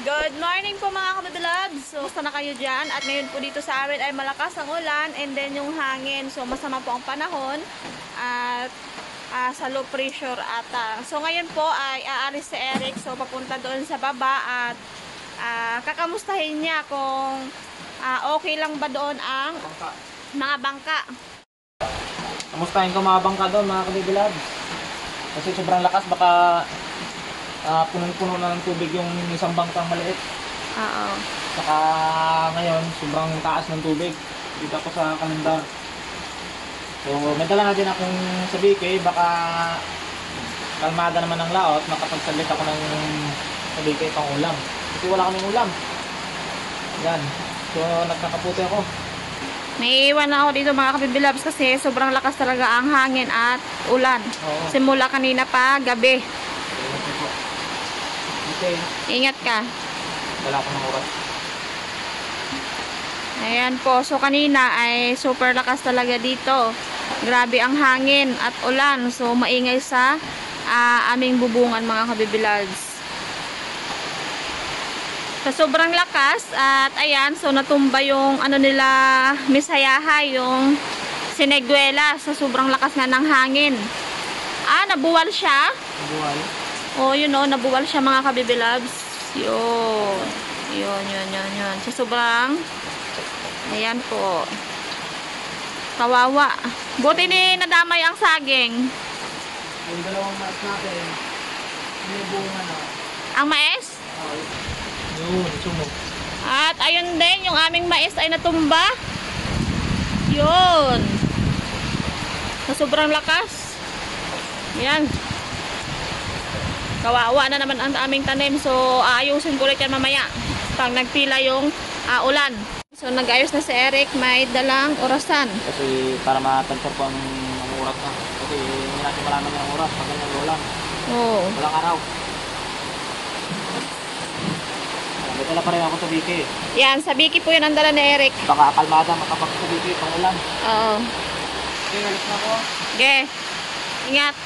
Good morning po mga kabibilabs. So, basta na kayo dyan. At ngayon po dito sa amin ay malakas ang ulan and then yung hangin. So, masama po ang panahon. At sa low pressure ata. So, ngayon po ay aalis si Eric. So, papunta doon sa baba at kakamustahin niya kung okay lang ba doon ang mga bangka. Kamustahin ko mga bangka doon mga kabibilabs. Kasi sobrang lakas, baka punong-puno na ng tubig yung isang bangkang maliit. Oo. Saka ngayon, sobrang taas ng tubig. Dito ako sa kalendar. So, may dala natin akong sa BK. Baka kalmada naman ng laot, makapagsaglit ako ng sa BK pang ulam. Kasi wala kaming ulam. Yan. So, nagkakaputi ako. May iwan na ako dito mga kabibilabs kasi sobrang lakas talaga ang hangin at ulan. Oo. Simula kanina pa gabi. Okay. Ingat ka. Wala akong oras. Ayan po. So, kanina ay super lakas talaga dito. Grabe ang hangin at ulan. So, maingay sa aming bubungan mga kabibilads. Sa sobrang lakas at ayan, so natumba yung ano nila, Misayaha, yung Siniguela sa sobrang lakas nga ng hangin. Nabuwal siya. Nabuhay. Yun nabuwal siya mga kabibilabs. Yun. So, sobrang, ayan po. Kawawa. Buti ni nadamay ang saging. Yung dalawang mas natin, may bunga na. Ang mais. Yun, sumo. At ayun din, yung aming mais ay natumba. Yun. Sa sobrang lakas. Ayan. Kawawa na naman ang aming tanim. So, aayusin ko ulit yan mamaya. Pag nagpila yung ulan. So, nag-ayos na si Eric. May dalang orasan. Kasi para ma-transfer po ang oras na. Kasi hindi natin malaman yung oras pag ganyan yung ulan. Oo. Walang araw. May dala pa rin ako sa BK. Yan, sa Biki po yun ang dala ni Eric. Baka kalmada makapag sa BK pang ulan. Oo. Okay, alis na ako. Okay. Ingat.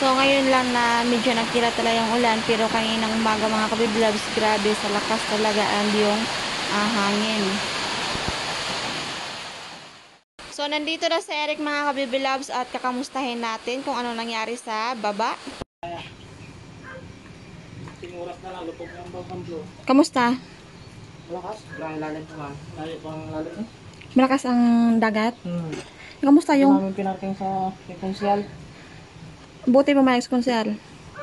So, ngayon lang na medyo nagtira talaga yung ulan. Pero kaninang umaga mga kabiblabs, grabe sa lakas talaga ang yung hangin. So, nandito na si Eric mga kabiblabs at kakamustahin natin kung ano nangyari sa baba. Ting oras na lang, lupog ng bangkang blue. Kamusta? Malakas? Grabe lalim pa man. Lalim pang lalim eh. Malakas ang dagat? Kamusta Yung yung namin pinarking sa Konsyal. buti pa may ekskonsel?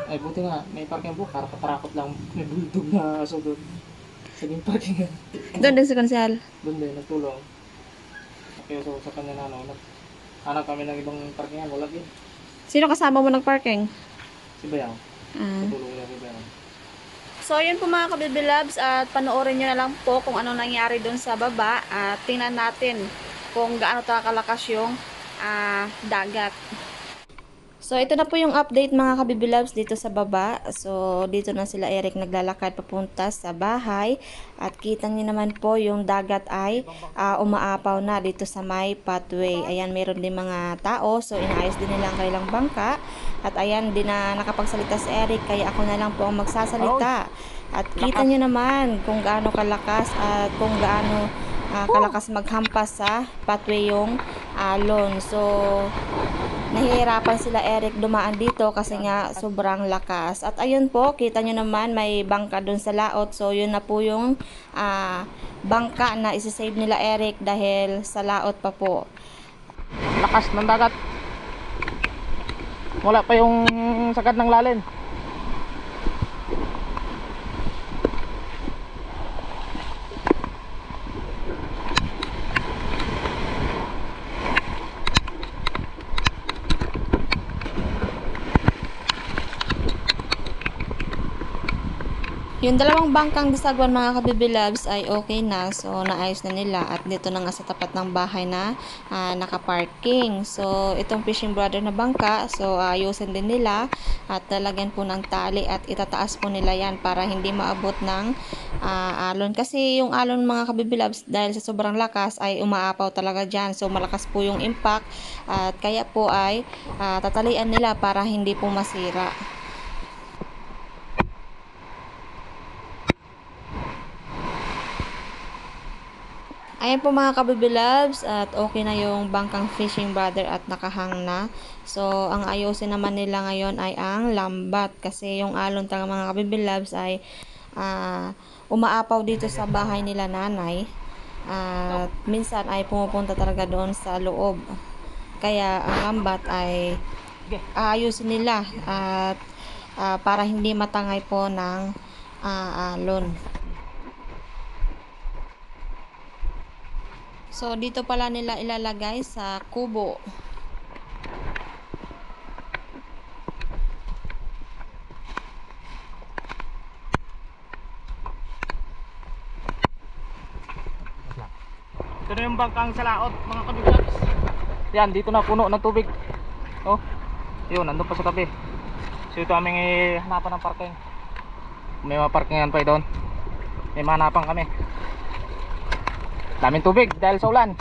Ay buti nga, may parking po, parakot lang. May bulldog na aso doon. Saging parking nga. Doon din sa konsel? Doon din, nagtulong. Kaya so, sa kanya na hanap kami ng ibang parkingan, wala din. Sino kasama mo nag-parking? Si Bayaw. Natulong niya si Bayaw. So, yun po mga kabibilabs at panoorin nyo na lang po kung ano nangyari doon sa baba at tingnan natin kung gaano kalakas yung dagat. So, ito na po yung update mga kabibilabs dito sa baba. So, dito na sila Eric naglalakad papunta sa bahay at kita nyo naman po yung dagat ay umaapaw na dito sa may pathway. Ayan, meron din mga tao. So, inaayos din nila ang kanilang bangka. At ayan, din na nakapagsalita si Eric kaya ako na lang po ang magsasalita. At kita nyo naman kung gaano kalakas at kung gaano kalakas maghampas sa pathway yung alon. So, nahihirapan sila Eric dumaan dito kasi nga sobrang lakas. At ayun po, kita nyo naman may bangka dun sa laot. So, yun na po yung bangka na isi-save nila Eric dahil sa laot pa po. Lakas ng dagat. Wala pa yung sagad ng lalim. Yung dalawang bangkang disagwan mga kabibilabs ay okay na. So, naayos na nila. At dito na nga sa tapat ng bahay na nakaparking. So, itong Fishing Brother na bangka, so ayusin din nila. At lalagyan po ng tali at itataas po nila yan para hindi maabot ng alon. Kasi yung alon mga kabibilabs, dahil sa sobrang lakas ay umaapaw talaga dyan. So, malakas po yung impact. At kaya po ay tatalian nila para hindi po masira. Ayan po mga kabibilabs at okay na yung bangkang Fishing Brother at nakahang na. So, ang ayusin naman nila ngayon ay ang lambat kasi yung alon talaga mga kabibilabs ay umaapaw dito sa bahay nila nanay. At minsan ay pumupunta talaga doon sa loob. Kaya ang lambat ay aayusin nila at para hindi matangay po ng alon. So, dito pala nila ilalagay sa kubo. Ito na yung bangkang sa laot mga kabibilags. Yan, dito na puno ng tubig. Oh, yun, nandun pa sa tabi. So ito aming hanapan ng parking. May mga parkingan pa doon. May mahanapan kami. Daming tubig dahil sa ulan.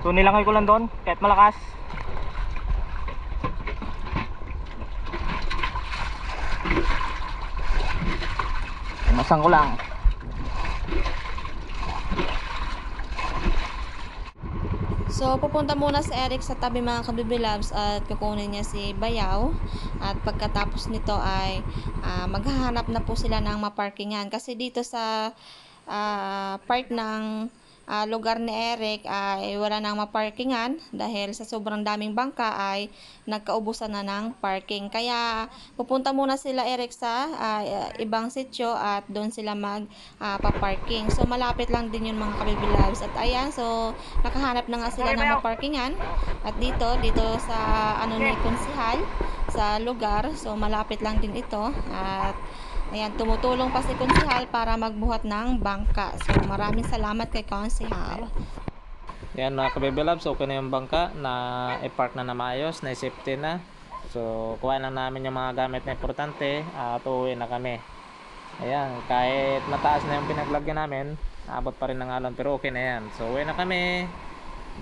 So nilangay ko lang doon kahit malakas. Masang ko lang. So, pupunta muna si Eric sa tabi mga kabibilabs at kukunin niya si Bayaw. At pagkatapos nito ay maghahanap na po sila ng maparkingan. Kasi dito sa part ng lugar ni Eric ay wala nang maparkingan dahil sa sobrang daming bangka ay nagkaubusan na ng parking. Kaya pupunta muna sila Eric sa ibang sitio at doon sila paparking. So malapit lang din yun mga kabibilabs. At ayan, so nakahanap na nga sila ng maparkingan. At dito sa ni konsihal sa lugar. So malapit lang din ito. At ayan, tumutulong pa si Konsihal para magbuhat ng bangka. So, maraming salamat kay Konsihal. Yan mga kabibilabs, okay na yung bangka na i-park na maayos, na safety na. So, kuhain lang namin yung mga gamit na importante at uuwi na kami. Ayan, kahit mataas na yung pinaglagyan namin, naabot pa rin ng alon pero okay na yan. So, uwi na kami.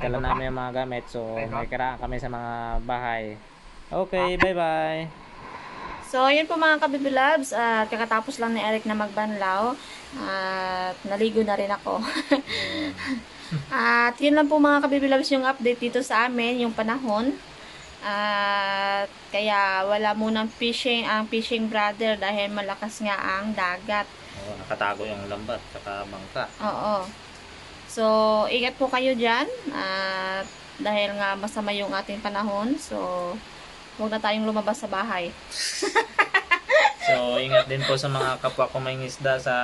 Dala namin yung mga gamit. So, may kiraan kami sa mga bahay. Okay, bye-bye. So, yun po mga kabibilabs. At kakatapos lang ni Eric na magbanlaw. At naligo na rin ako. At yun lang po mga kabibilabs yung update dito sa amin, yung panahon. At kaya wala munang fishing ang Fishing Brother dahil malakas nga ang dagat. Oo, nakatago yung lambat saka bangka. Oo. So, ingat po kayo dyan. At dahil nga masama yung ating panahon. So, huwag na tayong lumabas sa bahay. So, ingat din po sa mga kapwa ko may isda sa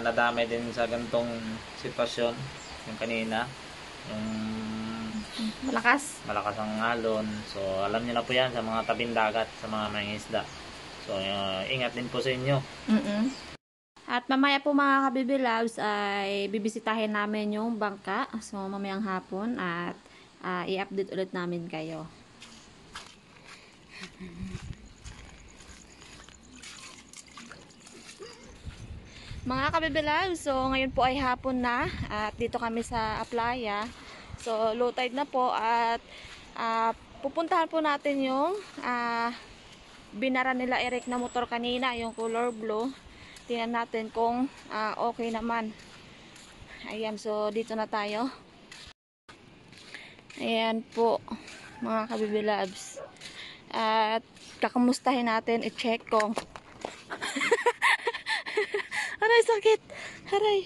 nadamay din sa gantong sitwasyon. Yung kanina, yung Malakas. malakas ang alon. So, alam niyo na po yan sa mga tabing dagat, sa mga may isda. So, ingat din po sa inyo. At mamaya po mga kabibilabs ay bibisitahin namin yung bangka. So, mamayang hapon at i-update ulit namin kayo. Mga kabibilabs, so ngayon po ay hapon na at dito kami sa playa. So low tide na po at pupuntahan po natin yung binara nila Eric na motor kanina, yung color blue. Tingnan natin kung okay naman. Ayan, so dito na tayo. Ayan po mga kabibilabs. At kakamustahin natin, i-check ko. Aray, sakit. Aray.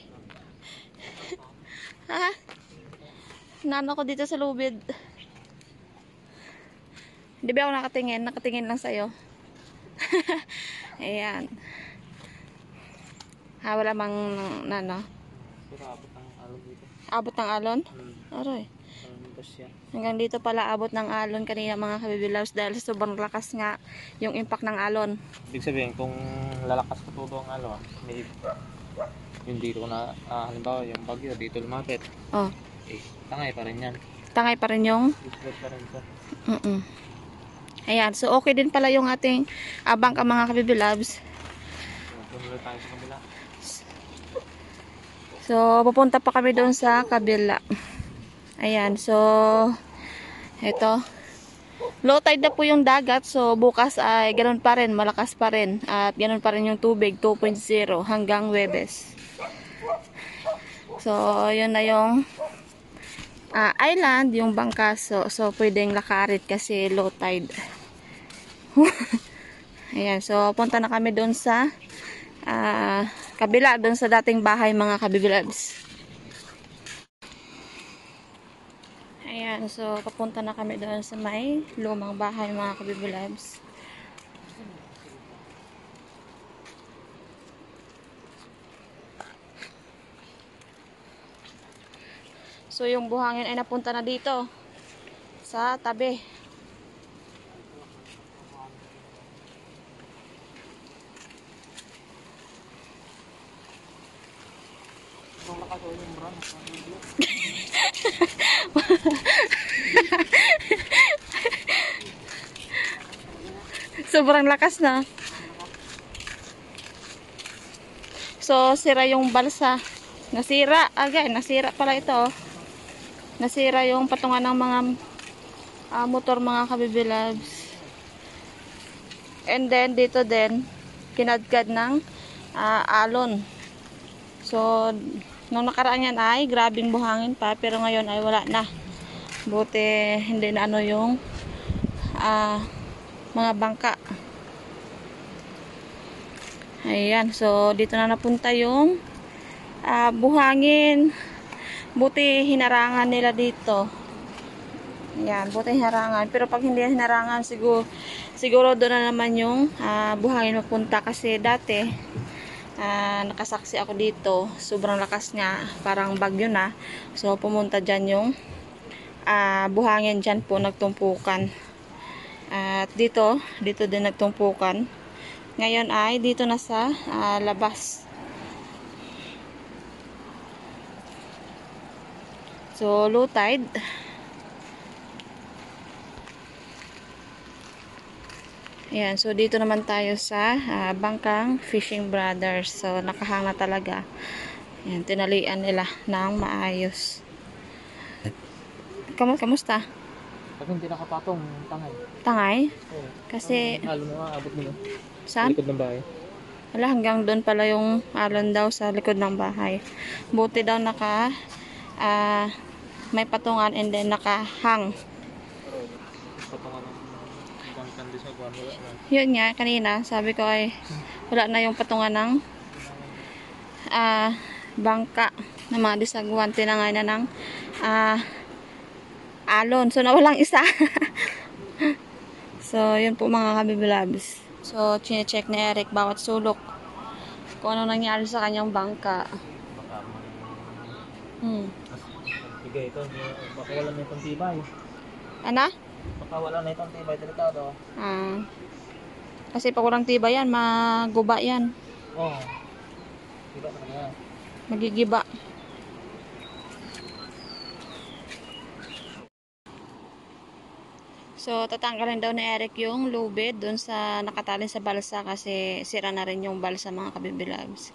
Ha? Nano ko dito sa lubid. Hindi ba ako nakatingin? Nakatingin lang sa'yo. Ayan. Wala mang nano. Abot ang alon dito. Abot ng alon? Aray. Hanggang dito pala abot ng alon kanina mga kabibilabs dahil sobrang lakas nga yung impact ng alon. Ibig sabihin, kung lalakas ka todo ang alon, may yung dito na, halimbawa yung bagyo, dito lumapit. Oh. Tangay pa rin yan. Tangay pa rin yung Pa rin ito. Ayan, so okay din pala yung ating bangka mga kabibilabs. Tumuloy tayo sa kabila. So, pupunta pa kami doon sa kabila. Ayan, so ito. Low tide na po yung dagat, so bukas ay ganoon pa rin, malakas pa rin. At ganoon pa rin yung tubig, 2.0 hanggang Huwebes. So, yun na yung island, yung bangka. So pwedeng lakarit kasi low tide. Ayan, so punta na kami doon sa kabila, doon sa dating bahay mga kabibilabs. Ayan, so papunta na kami doon sa may lumang bahay mga kabibilabs. So yung buhangin ay napunta na dito sa tabi. Sobrang lakas na. So sira yung balsa. Nasira agad, nasira pala ito. Nasira yung patungan ng mga motor mga kabibilabs. And then dito din kinadkad ng alon. So nung nakaraan yan ay grabing buhangin pa, pero ngayon ay wala na. Buti hindi na ano yung mga bangka. Ayan, so dito na napunta yung buhangin. Buti hinarangan nila dito. Ayan, buti hinarangan. Pero pag hindi hinarangan, siguro doon na naman yung buhangin mapunta. Kasi dati, nakasaksi ako dito. Sobrang lakas nga. Parang bagyo na. So, pumunta dyan yung buhangin dyan po nagtumpukan. At dito din nagtumpukan. Ngayon ay dito na sa labas. So, low tide. Ayan, so dito naman tayo sa bangkang Fishing Brothers. So, nakahang na talaga. Ayan, tinalian nila ng maayos. Kamusta? Pag hindi nakapatong, tangay. Tangay? Oo. Kasi, Halo na abot mo sa saan? likod ng bahay. Wala, hanggang doon pala yung alon daw sa likod ng bahay. Buti daw may patungan and then nakahang. Patungan ng bangkan din sa buwan. Wala na. Yun nga, kanina, sabi ko ay wala na yung patungan ng bangka na mga disagwan. Tinangay na ng alon. So, nawalang isa. So, yun po mga kabibilabs. So, chine-check ni Eric bawat sulok kung ano nangyari sa kanyang bangka. Baka Mas bigay ito. Baka wala na itong tibay. Ano? Baka wala na itong tibay. Delikado. Kasi pag walang tiba yan, maguba yan. Oo. Tiba na kanya. Magigiba. So, tatanggalin daw ni Eric yung lubid dun sa nakatalin sa balsa kasi sira na rin yung balsa mga kabibilabs.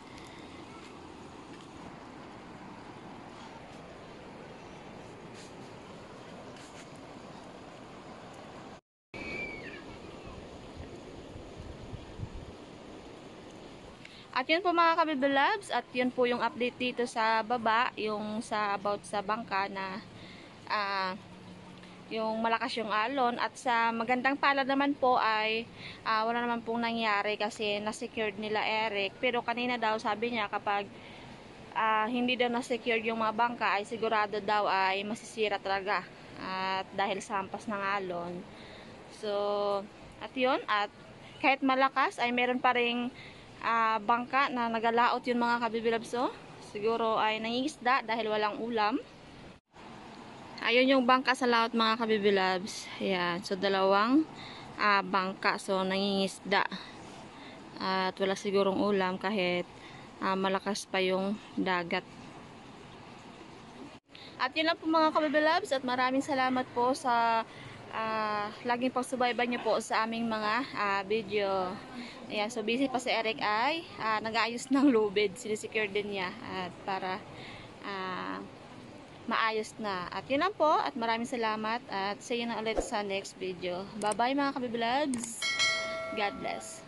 At yun po mga kabibilabs, at yun po yung update dito sa baba, yung sa about sa bangka na yung malakas yung alon. At sa magandang palad naman po ay wala naman pong nangyari kasi na-secured nila Eric. Pero kanina daw sabi niya kapag hindi daw na-secured yung mga bangka ay sigurado daw ay masisira talaga at dahil sa hampas ng alon. So, at yun, at kahit malakas ay meron pa ring bangka na nagalaot yung mga kabibilabso. Siguro ay nangingisda dahil walang ulam. Ayun yung bangka sa laot mga kabibilabs. Ayan. So, dalawang bangka. So, nangingisda. At wala sigurong ulam kahit malakas pa yung dagat. At yun lang po mga kabibilabs. At maraming salamat po sa laging pagsubaybay nyo po sa aming mga video. Ayan, so busy pa si Eric ay nag-aayos ng lubid. Sinisecure din niya at para maayos na. At yun lang po at maraming salamat at see you na ulit sa next video. Bye bye mga kabibilabs. God bless.